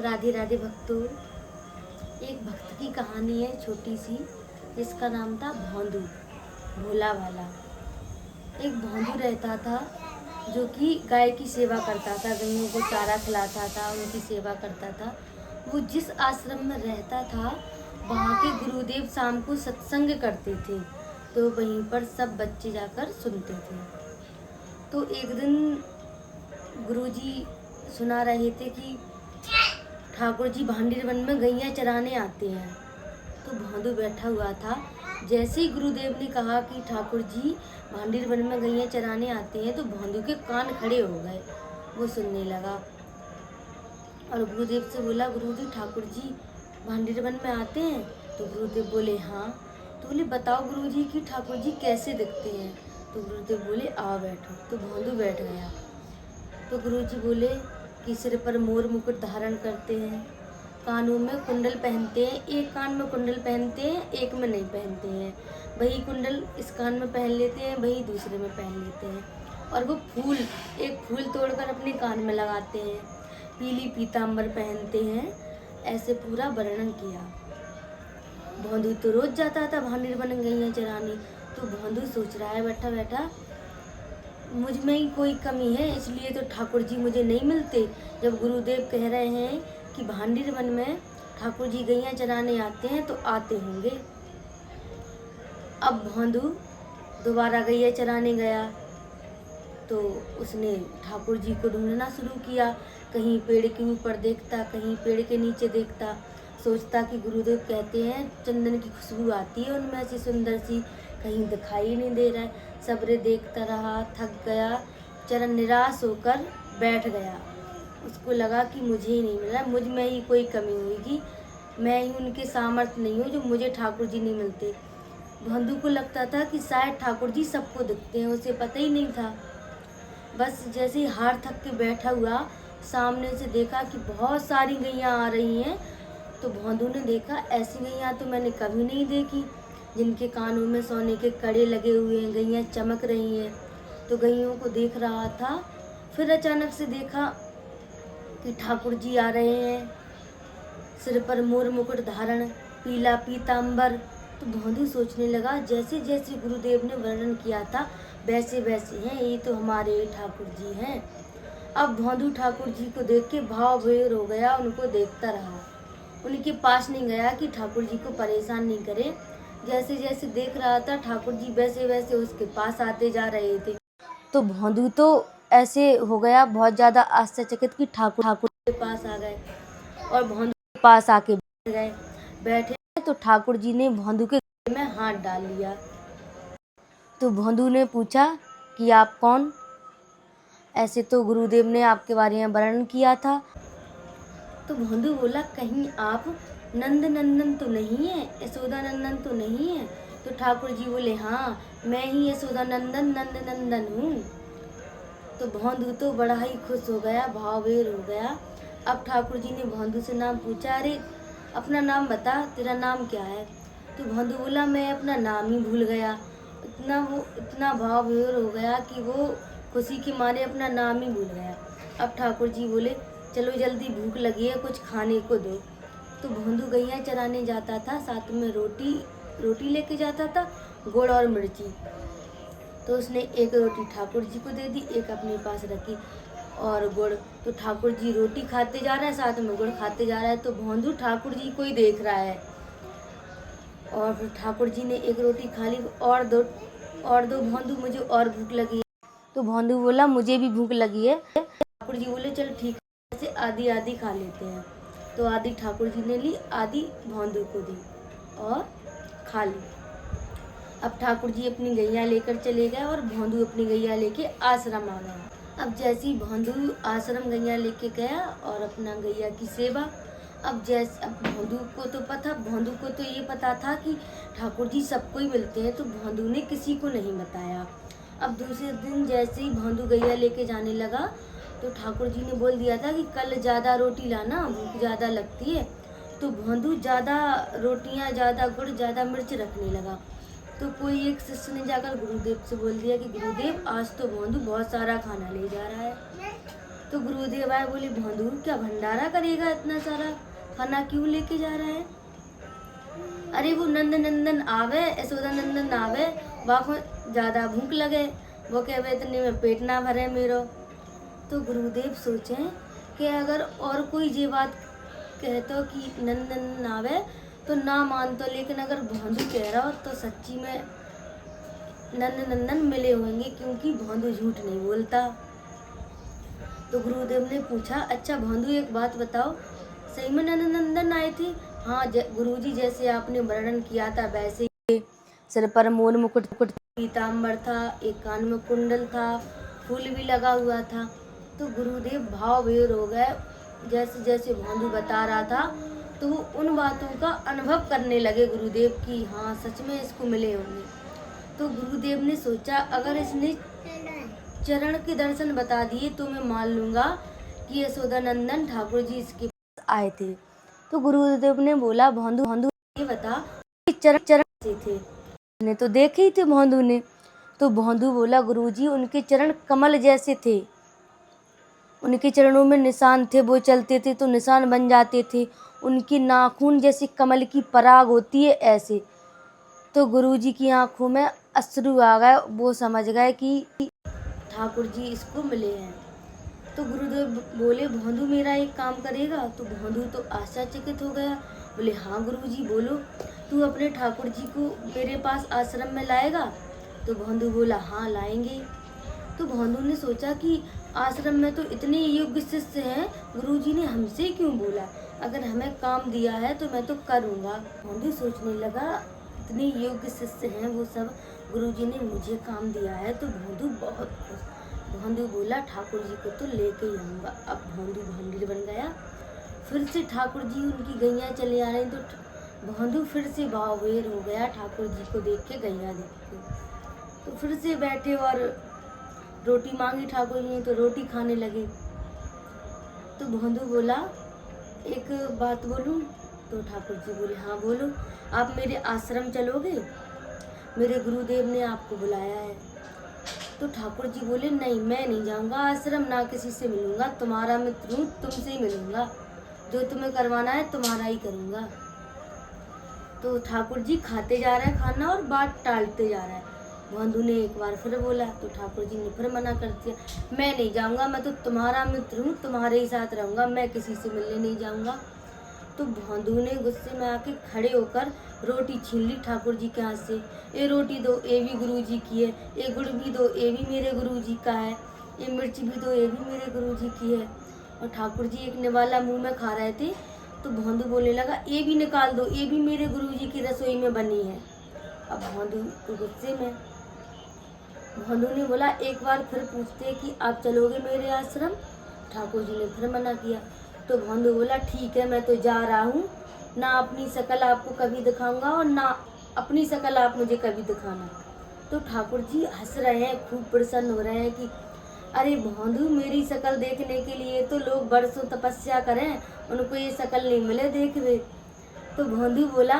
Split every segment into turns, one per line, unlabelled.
राधे राधे भक्तों। एक भक्त की कहानी है छोटी सी, जिसका नाम था भोंदू, भोला वाला। एक भोंदू रहता था जो कि गाय की सेवा करता था, गैयों को चारा खिलाता था, उनकी सेवा करता था। वो जिस आश्रम में रहता था वहाँ के गुरुदेव शाम को सत्संग करते थे, तो वहीं पर सब बच्चे जाकर सुनते थे। तो एक दिन गुरुजी सुना रहे थे कि ठाकुर जी भांडीर वन में गैया चराने आते हैं। तो भोंदू बैठा हुआ था। जैसे ही गुरुदेव ने कहा कि ठाकुर जी भांडीर वन में गैया चराने आते हैं, तो भोंदू के कान खड़े हो गए। वो सुनने लगा और गुरुदेव से बोला, गुरुजी ठाकुर जी भांडीर वन में आते हैं? तो गुरुदेव बोले हाँ। तो बोले, बताओ गुरुजी कि ठाकुर जी कैसे दिखते हैं? तो गुरुदेव बोले, आओ बैठो। तो भोंदू बैठ गया। तो गुरुजी बोले कि सिर पर मोर मुकुट धारण करते हैं, कानों में कुंडल पहनते हैं, एक कान में कुंडल पहनते हैं, एक में नहीं पहनते हैं। वही कुंडल इस कान में पहन लेते हैं, वही दूसरे में पहन लेते हैं। और वो एक फूल तोड़कर अपने कान में लगाते हैं, पीली पीताम्बर पहनते हैं। ऐसे पूरा वर्णन किया। भोंदू तो रोज जाता था भांडीर वन गैया चराने। तो भोंदू सोच रहा है बैठा बैठा, मुझ में ही कोई कमी है, इसलिए तो ठाकुर जी मुझे नहीं मिलते। जब गुरुदेव कह रहे हैं कि भांडीर वन में ठाकुर जी गैया चराने आते हैं, तो आते होंगे। अब भोंदू दोबारा गैया चराने गया, तो उसने ठाकुर जी को ढूंढना शुरू किया। कहीं पेड़ के ऊपर देखता, कहीं पेड़ के नीचे देखता, सोचता कि गुरुदेव कहते हैं चंदन की खुशबू आती है उनमें से सुंदर सी, कहीं दिखाई नहीं दे रहा है। सबरे देखता रहा, थक गया, चरण निराश होकर बैठ गया। उसको लगा कि मुझे ही नहीं मिला, मुझ में ही कोई कमी होगी, मैं ही उनके सामर्थ्य नहीं हूँ जो मुझे ठाकुर जी नहीं मिलते। भोंदू को लगता था कि शायद ठाकुर जी सबको दिखते हैं, उसे पता ही नहीं था। बस जैसे ही हार थक के बैठा हुआ, सामने से देखा कि बहुत सारी गैया आ रही हैं। तो भोंदू ने देखा, ऐसी गैया तो मैंने कभी नहीं देखी, जिनके कानों में सोने के कड़े लगे हुए हैं, गैया चमक रही हैं। तो गैयों को देख रहा था। फिर अचानक से देखा कि ठाकुर जी आ रहे हैं, सिर पर मोर मुकुट धारण, पीला पीताम्बर। तो भोंदू सोचने लगा, जैसे जैसे गुरुदेव ने वर्णन किया था वैसे वैसे हैं, ये तो हमारे ठाकुर जी हैं। अब भोंदू ठाकुर जी को देख के भाव विभोर हो गया, उनको देखता रहा। उनके पास नहीं गया कि ठाकुर जी को परेशान नहीं करे। जैसे जैसे देख रहा था ठाकुर जी, वैसे वैसे उसके पास आते जा रहे थे। तो भोंदू तो ऐसे हो गया बहुत ज्यादा आश्चर्यचकित कि ठाकुर के पास आ गए और भोंदू के पास आके बैठ गए। बैठे तो ठाकुर जी ने भोंदू के गले में हाथ डाल लिया। तो भोंदू ने पूछा कि आप कौन? ऐसे तो गुरुदेव ने आपके बारे में वर्णन किया था। तो भोंदू बोला, कहीं आप नंद नंदन तो नहीं है, यशोदा नंदन तो नहीं है? तो ठाकुर जी बोले, हाँ मैं ही यशोदा नंदन नंद नंदन हूँ। तो भोंदू तो बड़ा ही खुश हो गया, भाववेर हो गया। अब ठाकुर जी ने भोंदू से नाम पूछा, अरे अपना नाम बता, तेरा नाम क्या है? तो भोंदू बोला, मैं अपना नाम ही भूल गया। इतना भावविभोर हो गया कि वो खुशी के मारे अपना नाम ही भूल गया। अब ठाकुर जी बोले, चलो जल्दी भूख लगी है, कुछ खाने को दो। तो भोंदू गैया चराने जाता था, साथ में रोटी लेके जाता था, गुड़ और मिर्ची। तो उसने एक रोटी ठाकुर जी को दे दी, एक अपने पास रखी और गुड़। तो ठाकुर जी रोटी खाते जा रहा है, साथ में गुड़ खाते जा रहा है। तो भोंदू ठाकुर जी को ही देख रहा है। और फिर ठाकुर जी ने एक रोटी खा ली, और दो भोंदू, मुझे और भूख लगी है। तो भोंदू बोला, मुझे भी भूख लगी है। ठाकुर जी बोले, चल ठीक है, ऐसे आधी आधी खा लेते हैं। तो आधी ठाकुर जी ने ली, आधी भोंदू को दी और खा ली। अब ठाकुर जी अपनी गैया लेकर चले गए और भोंदू अपनी गैया लेके आश्रम आ गया। अब जैसे ही भोंदू आश्रम गैया लेके गया और अपना गैया की सेवा, अब भोंदू को तो ये पता था कि ठाकुर जी सबको ही मिलते हैं, तो भोंदू ने किसी को नहीं बताया। अब दूसरे दिन जैसे ही भोंदू गैया लेके जाने लगा, तो ठाकुर जी ने बोल दिया था कि कल ज़्यादा रोटी लाना, भूख ज़्यादा लगती है। तो भोंदू ज़्यादा रोटियां, ज़्यादा गुड़, ज़्यादा मिर्च रखने लगा। तो कोई एक शिष्य ने जाकर गुरुदेव से बोल दिया कि गुरुदेव, आज तो भोंदू बहुत सारा खाना ले जा रहा है। तो गुरुदेव आए, बोले भोंदू क्या भंडारा करेगा, इतना सारा खाना क्यों लेके जा रहा है? अरे वो नंद नंदन आवे, यशोदा नंदन आवे, वाको ज्यादा भूख लगे, वो कहे इतने में पेट ना भरे मेरो। तो गुरुदेव सोचे कि अगर और कोई ये बात कहते कि नंद नंदन आवे तो ना मानतो, लेकिन अगर भोंदू कह रहा हो तो सच्ची में नंद नंदन मिले होंगे, क्योंकि भोंदू झूठ नहीं बोलता। तो गुरुदेव ने पूछा, अच्छा भोंदू एक बात बताओ, सही में नंद नंदन आए थे? हाँ गुरुजी, जैसे आपने वर्णन किया था वैसे ही सिर पर मोर मुकुट पीताम्बर था, एक कान में कुंडल था, फूल भी लगा हुआ था। तो गुरुदेव भाव विभोर हो गए, जैसे जैसे भोंदू बता रहा था तो वो उन बातों का अनुभव करने लगे गुरुदेव की, हाँ सच में इसको मिले होंगे। तो गुरुदेव ने सोचा, अगर इसने चरण के दर्शन बता दिए तो मैं मान लूंगा कि यशोदा नंदन ठाकुर जी इसके पास आए थे। तो गुरुदेव ने बोला, भोंदू भोंदू ये बता कि चरण चरण से थे? ने तो देखे ही थे भोंदू ने। तो भोंदू बोला, गुरुजी उनके चरण कमल जैसे थे, उनके चरणों में निशान थे, वो चलते थे तो निशान बन जाते थे, उनकी नाखून जैसे कमल की पराग होती है ऐसे। तो गुरुजी की आंखों में अश्रु आ गए, वो समझ गए कि ठाकुर जी इसको मिले हैं। तो गुरुदेव बोले, भोंदू मेरा एक काम करेगा? तो भोंदू तो आश्चर्यचकित हो गया, बोले हाँ गुरुजी बोलो, तू अपने ठाकुर जी को मेरे पास आश्रम में लाएगा? तो भोंदू बोला, हाँ लाएंगे। तो भोंदू ने सोचा कि आश्रम में तो इतने योग्य शिष्य हैं, गुरुजी ने हमसे क्यों बोला, अगर हमें काम दिया है तो मैं तो करूँगा। भोंदू सोचने लगा, इतने योग्य शिष्य हैं वो सब, गुरुजी ने मुझे काम दिया है। तो भोंदू बहुत खुश। भोंदू बोला, ठाकुर जी को तो लेके ही आऊँगा। अब भोंदू भंडीर बन गया। फिर से ठाकुर जी उनकी गैया चले आ रही, तो भोंदू फिर से भाववेर हो गया ठाकुर जी को देख के, गैया देख के। तो फिर से बैठे और रोटी मांगी ठाकुर जी ने, तो रोटी खाने लगे। तो भोंदू बोला, एक बात बोलूं? तो ठाकुर जी बोले, हाँ बोलो। आप मेरे आश्रम चलोगे? मेरे गुरुदेव ने आपको बुलाया है। तो ठाकुर जी बोले, नहीं मैं नहीं जाऊंगा आश्रम, ना किसी से मिलूंगा, तुम्हारा मित्र हूँ, तुमसे ही मिलूंगा, जो तुम्हें करवाना है तुम्हारा ही करूंगा। तो ठाकुर जी खाते जा रहे हैं खाना और बात टालते जा रहा है। भोंदू ने एक बार फिर बोला, तो ठाकुर जी ने फिर मना कर दिया, मैं नहीं जाऊंगा, मैं तो तुम्हारा मित्र हूँ, तुम्हारे ही साथ रहूंगा, मैं किसी से मिलने नहीं जाऊंगा। तो भोंदू ने गुस्से में आके खड़े होकर रोटी छीन ली ठाकुर जी के हाथ से। ये रोटी दो, ये भी गुरु जी की है, ये गुड़ भी दो, ये भी मेरे गुरु जी का है, ये मिर्च भी दो, ये भी मेरे गुरु जी की है। और ठाकुर जी एक निवाला मुंह में खा रहे थे। तो भोंदू बोलने लगा, ये भी निकाल दो, ये भी मेरे गुरु जी की रसोई में बनी है। अब भोंदू तो गुस्से में। भोंदू ने बोला, एक बार फिर पूछते कि आप चलोगे मेरे आश्रम? ठाकुर जी ने फिर मना किया। तो भोंदू बोला, ठीक है मैं तो जा रहा हूँ, ना अपनी शकल आपको कभी दिखाऊंगा और ना अपनी शकल आप मुझे कभी दिखाना। तो ठाकुर जी हंस रहे हैं, खूब प्रसन्न हो रहे हैं कि अरे भोंदू, मेरी शकल देखने के लिए तो लोग बरसों तपस्या करें, उनको ये शकल नहीं मिले देख वे। तो भोंदू बोला,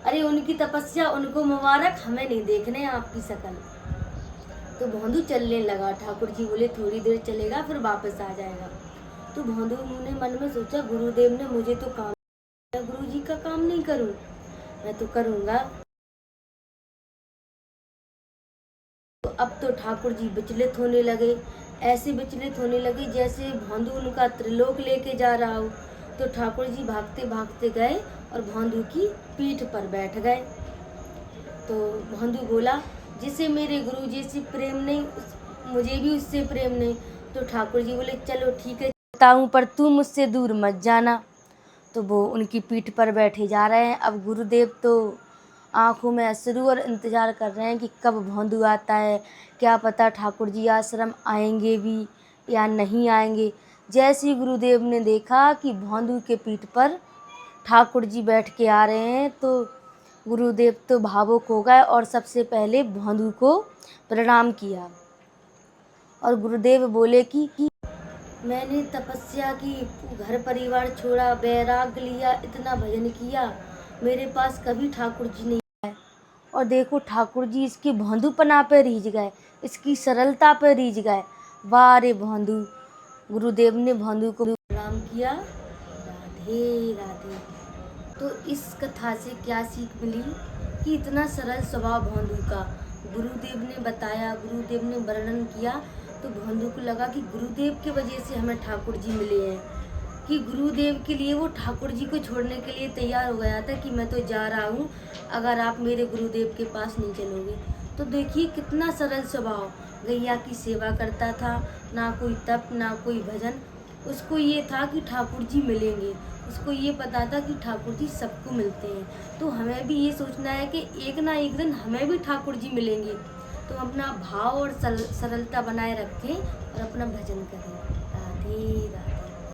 अरे उनकी तपस्या उनको मुबारक, हमें नहीं देखने आपकी शकल। तो भोंदू चलने लगा। ठाकुर जी बोले, थोड़ी देर चलेगा फिर वापस आ जाएगा। तो भोंदू ने मन में सोचा, गुरुदेव ने मुझे तो काम दिया, गुरु जी का काम नहीं करूं, मैं तो करूंगा। तो अब तो ठाकुर जी विचलित होने लगे, ऐसे विचलित होने लगे जैसे भोंदू उनका त्रिलोक लेके जा रहा हो। तो ठाकुर जी भागते भागते गए और भोंदू की पीठ पर बैठ गए। तो भोंदू बोला, जिसे मेरे गुरु जी से प्रेम नहीं, मुझे भी उससे प्रेम नहीं। तो ठाकुर जी बोले, चलो ठीक है बताऊं, पर तू मुझसे दूर मत जाना। तो वो उनकी पीठ पर बैठे जा रहे हैं। अब गुरुदेव तो आंखों में अश्रु और इंतजार कर रहे हैं कि कब भोंदू आता है, क्या पता ठाकुर जी आश्रम आएंगे भी या नहीं आएंगे। जैसे ही गुरुदेव ने देखा कि भोंदू के पीठ पर ठाकुर जी बैठ के आ रहे हैं, तो गुरुदेव तो भावुक हो गए और सबसे पहले भोंदू को प्रणाम किया। और गुरुदेव बोले कि मैंने तपस्या की, घर परिवार छोड़ा, वैराग्य लिया, इतना भजन किया, मेरे पास कभी ठाकुर जी नहीं आए। और देखो ठाकुर जी इसकी भोंदूपना पे रीझ गए, इसकी सरलता पे रीझ गए। वाह रे भोंदू, गुरुदेव ने भांदू को प्रणाम किया। राधे राधे। तो इस कथा से क्या सीख मिली कि इतना सरल स्वभाव भांदू का, गुरुदेव ने बताया, गुरुदेव ने वर्णन किया, तो भांदू को लगा कि गुरुदेव की वजह से हमें ठाकुर जी मिले हैं, कि गुरुदेव के लिए वो ठाकुर जी को छोड़ने के लिए तैयार हो गया था कि मैं तो जा रहा हूँ, अगर आप मेरे गुरुदेव के पास नहीं चलोगे। तो देखिए कितना सरल स्वभाव, गैया की सेवा करता था, ना कोई तप ना कोई भजन, उसको ये था कि ठाकुर जी मिलेंगे, उसको ये पता था कि ठाकुर जी सबको मिलते हैं। तो हमें भी ये सोचना है कि एक ना एक दिन हमें भी ठाकुर जी मिलेंगे, तो अपना भाव और सरलता बनाए रखें और अपना भजन करें। राधे राधे।